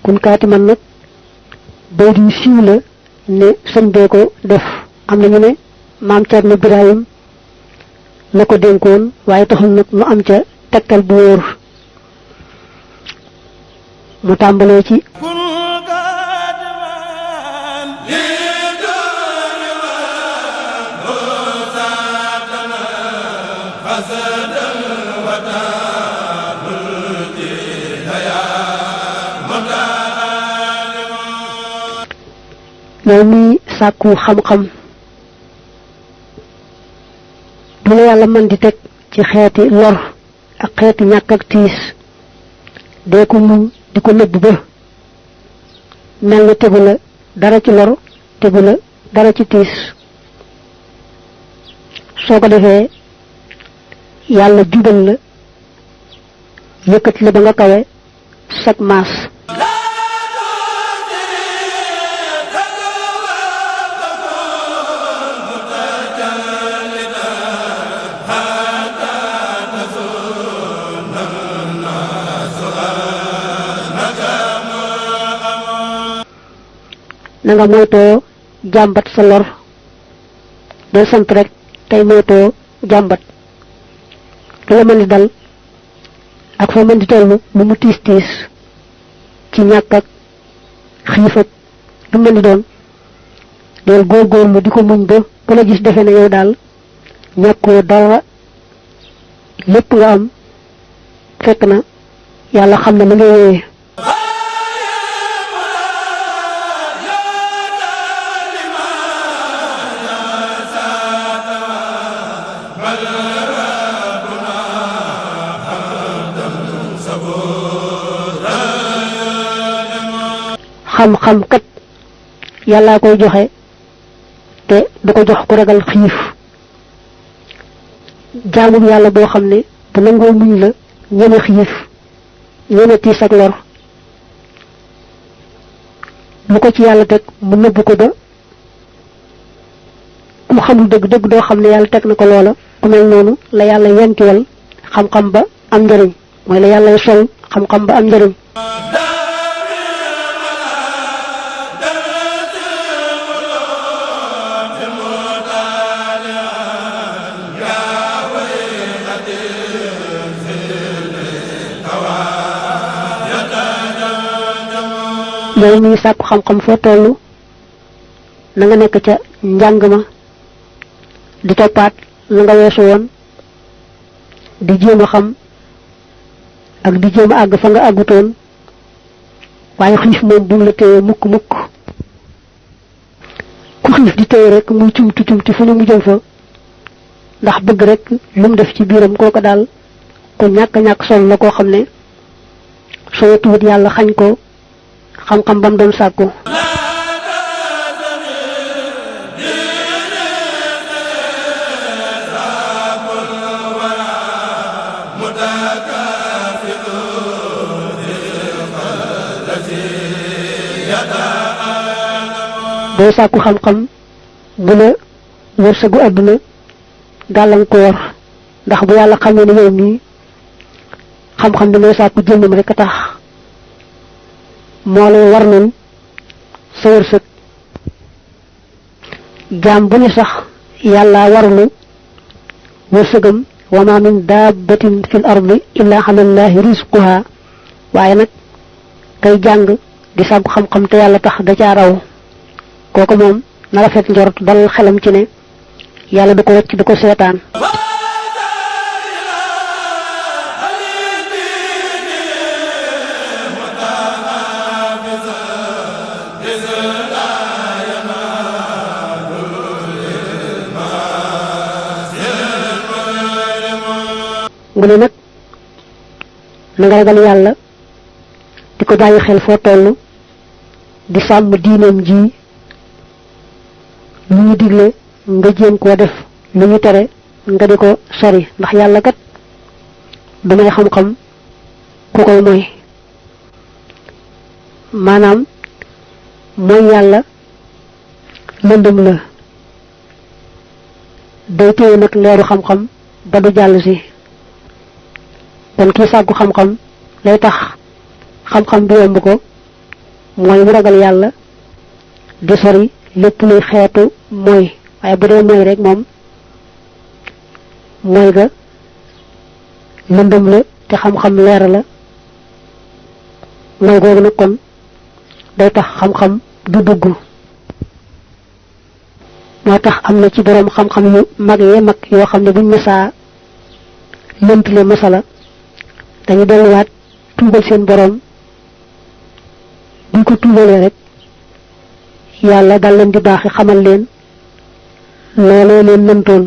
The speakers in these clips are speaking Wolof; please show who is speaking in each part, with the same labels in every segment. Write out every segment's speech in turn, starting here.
Speaker 1: kun kaatiman nag bay di siiw la ne sëñ bee ko def am nañu ne maam Cerno Birahim la ko dénkoon waaye taxul nag nu am ca tegtal bu wóor mu tàmbalee ci yow mi sàkku xam-xam du la yàlla mën di teg ci xeeti lor ak xeeti ñàkk ak tiis dee ko muñ di ko nëbb ba mel na tegu la dara ci lor tegu la dara ci tiis soo ko defee yàlla jubal la yëkkati la ba nga kawe sag maas na nga moytoo jàmbat sa lor del sant rek tey moytoo jàmbat lu la mën di dal ak fa mën di tollu lu mu tiis tiis ci ñàkk ak xiif ak lu mën di doon del góorgóorlu di ko muñ ba ku la gis defe ne yow daal ñàkkoo dara lépp nga am fekk na yàlla xam na la nga wéyee xam-xam kat yàllaa koy joxe te du ko jox ku ragal xiif jaamu yàlla boo xam ne bu nangoo muñ la ñeme xiif ñeme tiis ak lor lu ko ci yàlla teg mu nëbb ko ba ku xamul dëgg dëgg doo xam ne yàlla teg na ko loola ku mel noonu la yàlla yenkiwal xam-xam ba am njëriñ mooy la yàlla sol xam-xam ba am njëriñ yow mi sàkku xam-xam foo tollu na nga nekk ca njàng ma di toppaat la nga weesu woon di jéem a xam ak di jéem a àgg fa nga àggutoon waaye xiif moom bu mu la téye mukk mukk ku xiif di téye rek muy cumti cumti fu ne mu jëm fa ndax bëgg rek lu mu def ci biiram kooko daal ku ñàkk sol la koo xam ne soo tuut yàlla xañ ko xam-xam bam doon sàkku boo sàkku xam-xam bu la wërsëgu àdduna gàllankoor ndax bu yàlla xamee ne yow mii xam-xam bi ngay sàkku jëmmam rek a tax moo lay war noonu sa wërsëg jaam bu ne sax yàlla warulu wërsëgam wa ma min dabbatin fil ardi illa ala llahi rizquha waaye nag kay jàng di sàkku xam-xam te yàlla tax da caa raw kooku moom na rafet njort dal xelam ci ne yàlla du ko wacc du ko seetaan mu ne nag na nga ragal yàlla di ko bàyyi xel foo toll di sàmm diinam ji lu ñu digle nga jéem koo def lu ñu tere nga di ko sori ndax yàlla kat du may xam-xam ku koy mooy maanaam mooy yàlla lëndëm la day téye nag leeru xam-xam ba du jàll si kon kii sàkku xam-xam lay tax xam-xam bi yomb ko mooy mu ragal yàlla di sori lépp luy xeetu mooy waaye bu dee mooy rek moom mooy ga lëndëm la te xam-xam leer la mooy googu nag kon day tax xam-xam du dugg moo tax am na ci boroom xam-xam yu mag yee mag yoo xam ne buñ mësaa lëntule masala dañu delluwaat tuubal seen boroom buñ ko tuubalee rek yàlla dal leen di baaxi xamal leen loolee leen lëntoon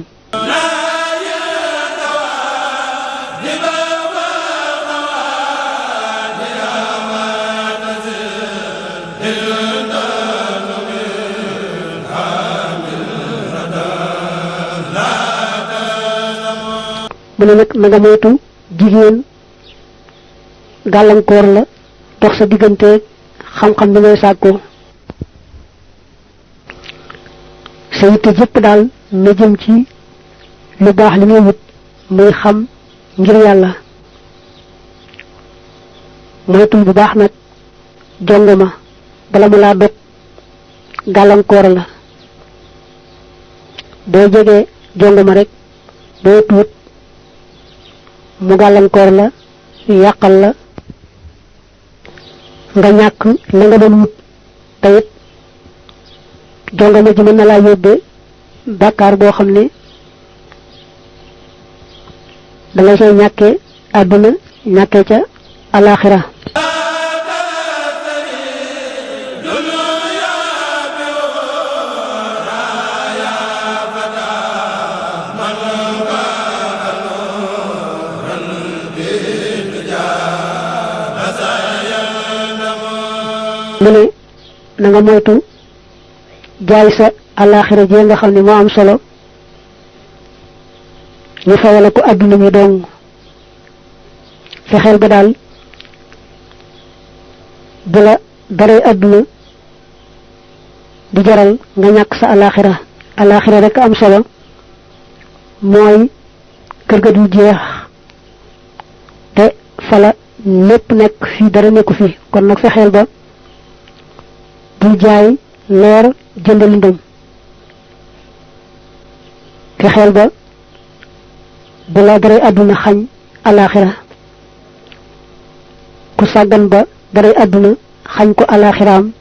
Speaker 1: mu ne nag na nga moytu jigéen gàllankoor la dox sa digganteeg xam-xam bi ngay sàkkoo sa yitte jëpp daal na jëm ci lu baax li ngay wut muy xam ngir yàlla moytul bu baax nag jongoma bala mu laa dog gàllankoor la boo jegee jongoma rek boo tuut mu gàllankoor la yàqal la nga ñàkk la nga doon wut te it jongama ji mën na laa yóbbee bàkkaar boo xam ne danga say ñàkkee àdduna ñàkkee ca alaaxira mu ne na nga moytu jaay sa alaaxira jee nga xam ne moo am solo ñu fawale ko àdduna mi dong fexeel ba daal bu la daray àdduna di jaral nga ñàkk sa alaaxira rek am solo mooy kër ga du jeex te fala lépp nekk fii dara nekku fi kon nag fexeel ba bul jaay leer jënd lëndëm fexeel ba bu la daray àdduna xañ alaaxira ku sàggan ba daray àdduna xañ ko alaaxiraam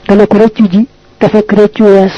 Speaker 1: dana ko rëccu ji te fekk rëccu wees